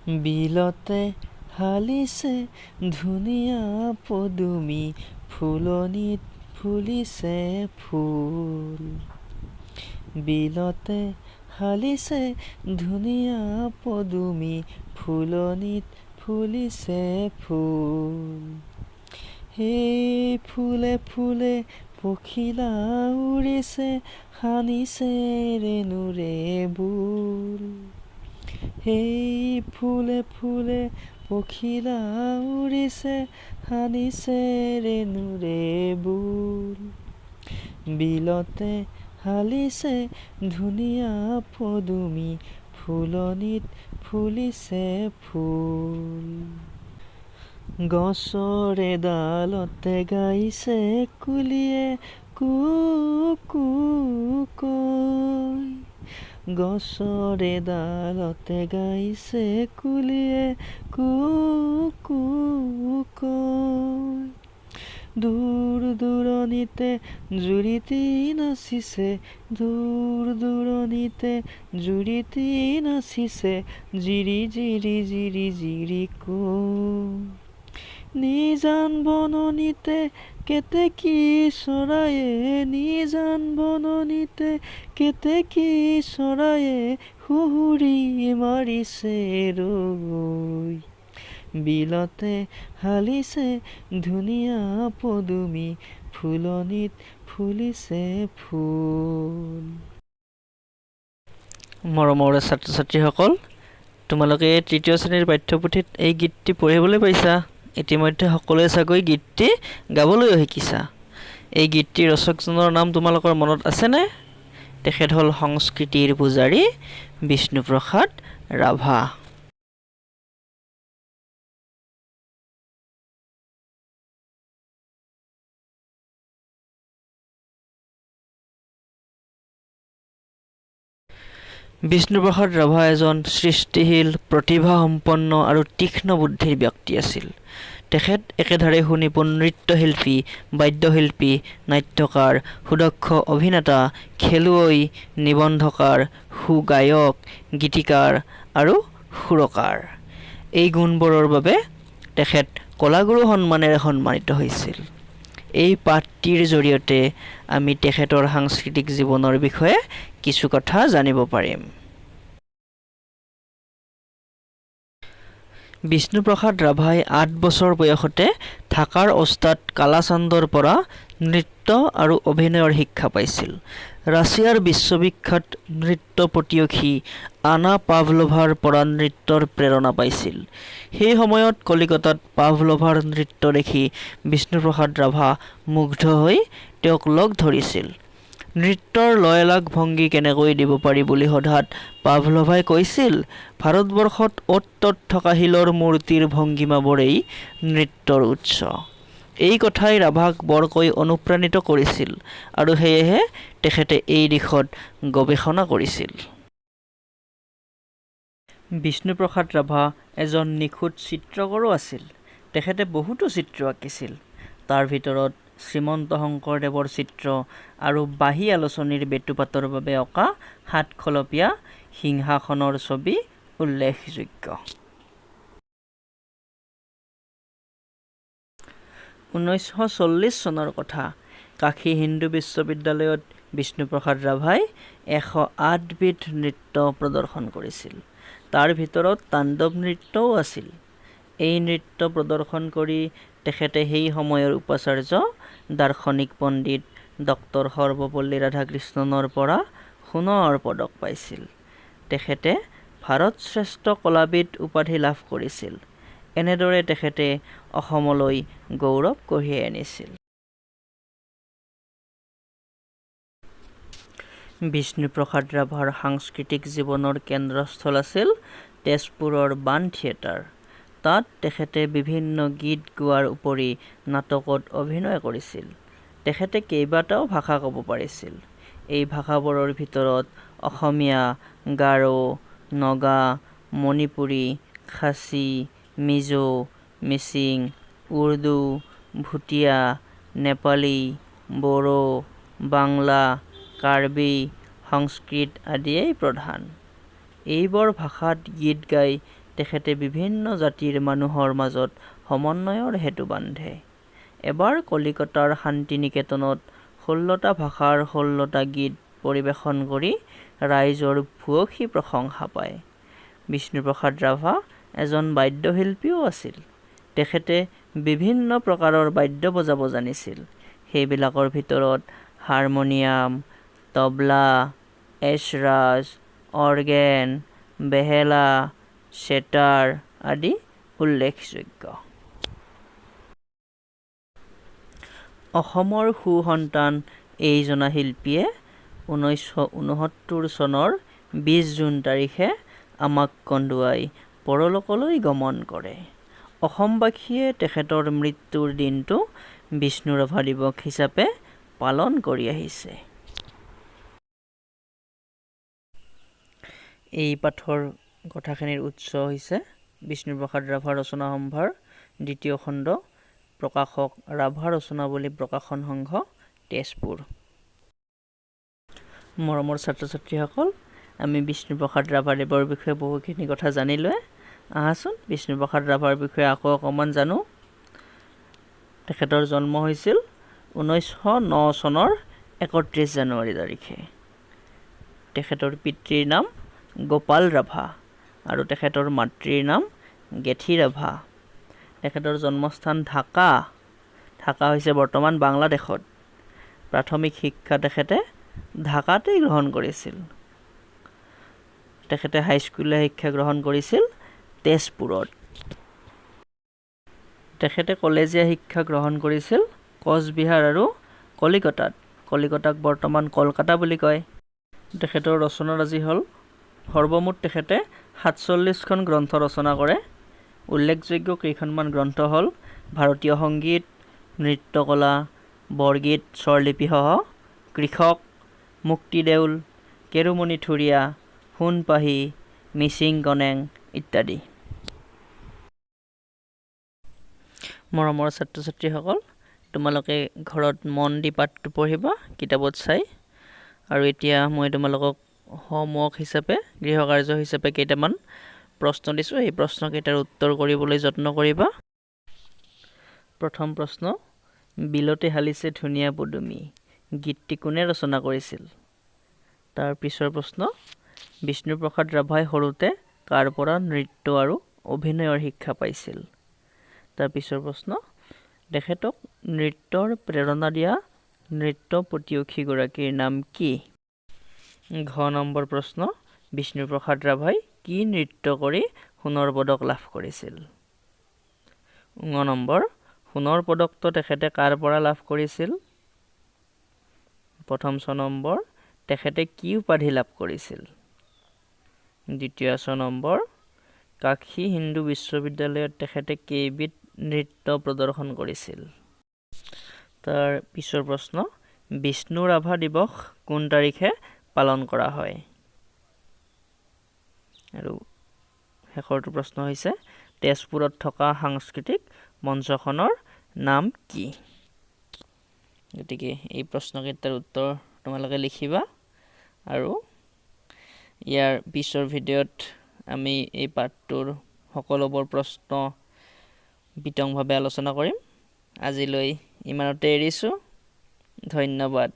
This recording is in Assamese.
বিলতে হালিছে ধুনীয়া পদুমী ফুলনিত ফুলিছে ফুল বিলতে হালিছে ধুনীয়া পদুমী ফুলনিত ফুলিছে ফুল সেই ফুলে ফুলে পখিলা উৰিছে সানিছে ৰেণুৰে বুল সেই ফুলে ফুলে পখিলা উৰিছে সানিছে ৰেণুৰে বুল বিলতে হালিছে ধুনীয়া পদুমী ফুলনিত ফুলিছে ফুল গছৰ এডালতে গাইছে কুলিয়ে কু কু কৈ গছৰ এডালতে গাইছে কুলিয়ে কু কু কৈ দূৰ দূৰণিতে জুৰিতি নাচিছে দূৰ দূৰণিতে জুৰিতি নাচিছে জিৰি জিৰি জিৰি জিৰি কৈ নিজান বননিতে কেতেকী চৰায়ে নিজান বননিতে কেতেকী চৰায়ে সুহুৰি মাৰিছে ৰৈ বিলতে হালিছে ধুনীয়া পদুমী ফুলনিত ফুলিছে ফুল মৰমৰ ছাত্ৰ ছাত্ৰীসকল তোমালোকে তৃতীয় শ্ৰেণীৰ পাঠ্যপুথিত এই গীতটি পঢ়িবলৈ পাইছা ইতিমধ্যে সকলোৱে চাগৈ গীতটি গাবলৈও শিকিছা এই গীতটিৰ ৰচকজনৰ নাম তোমালোকৰ মনত আছেনে তেখেত হ'ল সংস্কৃতিৰ পূজাৰী বিষ্ণুপ্ৰসাদ ৰাভা বিষ্ণুপ্ৰসাদ ৰাভা এজন সৃষ্টিশীল প্ৰতিভাসম্পন্ন আৰু তীক্ষ্ণ বুদ্ধিৰ ব্যক্তি আছিল তেখেত একেধাৰে সুনিপুণ নৃত্যশিল্পী বাদ্যশিল্পী নাট্যকাৰ সুদক্ষ অভিনেতা খেলুৱৈ নিবন্ধকাৰ সুগায়ক গীতিকাৰ আৰু সুৰকাৰ এই গুণবোৰৰ বাবে তেখেত কলাগুৰু সন্মানেৰে সন্মানিত হৈছিল এই পাঠটিৰ জৰিয়তে আমি তেখেতৰ সাংস্কৃতিক জীৱনৰ বিষয়ে কিছু কথা জানিব পাৰিম বিষ্ণুপ্ৰসাদ ৰাভাই ৮ বছৰ বয়সতে ঢাকাৰ ওস্তাদ কালাচান্দৰ পৰা নৃত্য আৰু অভিনয়ৰ শিক্ষা পাইছিল ৰাছিয়াৰ বিশ্ববিখ্যাত নৃত্য প্ৰতিয়সী আনা পাভলোভাৰ পৰা নৃত্যৰ প্ৰেৰণা পাইছিল সেই সময়ত কলিকতাত পাভলোভাৰ নৃত্য দেখি বিষ্ণুপ্ৰসাদ ৰাভা মুগ্ধ হৈ তেওঁক লগ ধৰিছিল নৃত্যৰ লয়লাগ ভংগী কেনেকৈ দিব পাৰি বুলি সোধাত পাভলোভাই কৈছিল ভাৰতবৰ্ষত অ'ত ত'ত থকা শিলৰ মূৰ্তিৰ ভংগীমাবোৰেই নৃত্যৰ উৎস এই কথাই ৰাভাক বৰকৈ অনুপ্ৰাণিত কৰিছিল আৰু সেয়েহে তেখেতে এই দিশত গৱেষণা কৰিছিল বিষ্ণুপ্ৰসাদ ৰাভা এজন নিখুঁত চিত্ৰকৰো আছিল তেখেতে বহুতো চিত্ৰ আঁকিছিল তাৰ ভিতৰত শ্ৰীমন্ত শংকৰদেৱৰ চিত্ৰ আৰু বাঁহী আলোচনীৰ বেটুপাতৰ বাবে অঁকা সাতখলপীয়া সিংহাসনৰ ছবি উল্লেখযোগ্য 1940 চনৰ কথা কাশী হিন্দু বিশ্ববিদ্যালয়ত বিষ্ণুপ্ৰসাদ ৰাভাই 108 বিধ নৃত্য প্ৰদৰ্শন কৰিছিল তাৰ ভিতৰত তাণ্ডৱ নৃত্যও আছিল এই নৃত্য প্ৰদৰ্শন কৰি তেখেতে সেই সময়ৰ উপাচাৰ্য দাৰ্শনিক পণ্ডিত ডক্টৰ সৰ্বপল্লী ৰাধাকৃষ্ণনৰ পৰা সোণৰ পদক পাইছিল তেখেতে ভাৰত শ্ৰেষ্ঠ কলাবিদ উপাধি লাভ কৰিছিল এনেদৰে তেখেতে অসমলৈ গৌৰৱ কঢ়িয়াই আনিছিল বিষ্ণুপ্ৰসাদ ৰাভাৰ সাংস্কৃতিক জীৱনৰ কেন্দ্ৰস্থল আছিল তেজপুৰৰ বাণ থিয়েটাৰ তাত তেখেতে বিভিন্ন গীত গোৱাৰ উপৰি নাটকত অভিনয় কৰিছিল তেখেতে কেইবাটাও ভাষা ক'ব পাৰিছিল এই ভাষাবোৰৰ ভিতৰত অসমীয়া গাৰো নগা মণিপুৰী খাচী মিজো মিচিং উৰ্দু ভুটীয়া নেপালী বড়ো বাংলা কাৰ্বি সংস্কৃত আদিয়েই প্ৰধান এইবোৰ ভাষাত গীত গাই তেখেতে বিভিন্ন জাতিৰ মানুহৰ মাজত সমন্বয়ৰ সেতু বান্ধে। এবাৰ কলিকতাৰ শান্তিনিকেতনত 16টা ভাষাৰ 16টা গীত পৰিৱেশন কৰি ৰাইজৰ ভূয়সী প্ৰশংসা পায়। বিষ্ণুপ্ৰসাদ ৰাভা এজন বাদ্যশিল্পীও আছিল। তেখেতে বিভিন্ন প্ৰকাৰৰ বাদ্য বজাব জানিছিল। সেইবিলাকৰ ভিতৰত হাৰমনিয়াম, তবলা, এছৰাজ, অৰ্গেন, বেহেলা, সেতাৰ আদি উল্লেখযোগ্য। অসমৰ সুসন্তান এইজনা শিল্পীয়ে 1969 চনৰ 20 জুন তাৰিখে আমাক কন্দুৱাই পৰলোকলৈ গমন কৰে। অসমবাসীয়ে তেখেতৰ মৃত্যুৰ দিনটো বিষ্ণু ৰাভা দিৱস হিচাপে পালন কৰি আহিছে। এই পাঠৰ কথাখিনিৰ উৎস হৈছে বিষ্ণুপ্ৰসাদ ৰাভা ৰচনা সম্ভাৰ 2য় খণ্ড, প্ৰকাশক ৰাভা ৰচনাৱলী প্ৰকাশন সংঘ, তেজপুৰ। মৰমৰ ছাত্ৰ ছাত্ৰীসকল, আমি বিষ্ণুপ্ৰসাদ ৰাভাদেৱৰ বিষয়ে বহুখিনি কথা জানিলোৱে। আহাচোন বিষ্ণুপ্ৰসাদ ৰাভাৰ বিষয়ে আকৌ অকণমান জানো। তেখেতৰ জন্ম হৈছিল 1909 চনৰ 31 জানুৱাৰী তাৰিখে। তেখেতৰ পিতৃৰ নাম গোপাল ৰাভা আৰু তেখেতৰ মাতৃৰ নাম গেঠি ৰাভা। তেখেতৰ জন্মস্থান ঢাকা। ঢাকা হৈছে বৰ্তমান বাংলাদেশত। প্ৰাথমিক শিক্ষা তেখেতে ঢাকাতেই গ্ৰহণ কৰিছিল। তেখেতে হাইস্কুলীয়া শিক্ষা গ্ৰহণ কৰিছিল তেজপুৰত। তেখেতে কলেজীয়া শিক্ষা গ্ৰহণ কৰিছিল কোচবিহাৰ আৰু কলিকতাত। কলিকতাক বৰ্তমান কলকাতা বুলি কয়। তেখেতৰ ৰচনাৰাজি হ'ল সৰ্বমুঠ তেখেতে 47খন গ্ৰন্থ ৰচনা কৰে। উল্লেখযোগ্য কেইখনমান গ্ৰন্থ হ'ল ভাৰতীয় সংগীত, নৃত্যকলা, বৰগীত, স্বৰলিপিসহ, কৃষক, মুক্তিদেউল, কেৰুমণি থুৰীয়া, সোণপাহি, মিচিং কনেং ইত্যাদি। মৰমৰ ছাত্ৰ ছাত্ৰীসকল, তোমালোকে ঘৰত মন দি পাঠটো পঢ়িবা কিতাপত চাই। আৰু এতিয়া মই তোমালোকক হোমৱৰ্ক হিচাপে, গৃহকাৰ্য হিচাপে কেইটামান প্ৰশ্ন দিছোঁ। এই প্ৰশ্নকেইটাৰ উত্তৰ কৰিবলৈ যত্ন কৰিবা। প্ৰথম প্ৰশ্ন, বিলতে হালিছে ধুনীয়া পদুমী গীতটি কোনে ৰচনা কৰিছিল? তাৰ পিছৰ প্ৰশ্ন, বিষ্ণুপ্ৰসাদ ৰাভাই সৰুতে কাৰ পৰা নৃত্য আৰু অভিনয়ৰ শিক্ষা পাইছিল? তাৰ পিছৰ প্ৰশ্ন, তেখেতক নৃত্যৰ প্ৰেৰণা দিয়া নৃত্য পটিয়সীগৰাকীৰ নাম কি? ঘ নম্বৰ প্ৰশ্ন, বিষ্ণুপ্ৰসাদ ৰাভাই কি নৃত্য কৰি সোণৰ পদক লাভ কৰিছিল? ঙ নম্বৰ, সোণৰ পদকটো তেখেতে কাৰ পৰা লাভ কৰিছিল? প্ৰথম 6 নম্বৰ, তেখেতে কি উপাধি লাভ কৰিছিল? দ্বিতীয় 6 নম্বৰ, কাশী হিন্দু বিশ্ববিদ্যালয়ত তেখেতে কেইবিধ নৃত্য প্ৰদৰ্শন কৰিছিল? তাৰ পিছৰ প্ৰশ্ন, বিষ্ণু ৰাভা দিৱস কোন তাৰিখে পালন কৰা হয়? আৰু শেষৰটো প্ৰশ্ন হৈছে তেজপুৰত থকা সাংস্কৃতিক মঞ্চখনৰ নাম কি? গতিকে এই প্ৰশ্নকেইটাৰ উত্তৰ তোমালোকে লিখিবা। আৰু ইয়াৰ পিছৰ ভিডিঅ'ত আমি এই পাঠটোৰ সকলোবোৰ প্ৰশ্ন বিতংভাৱে আলোচনা কৰিম। আজিলৈ ইমানতে এৰিছোঁ। ধন্যবাদ।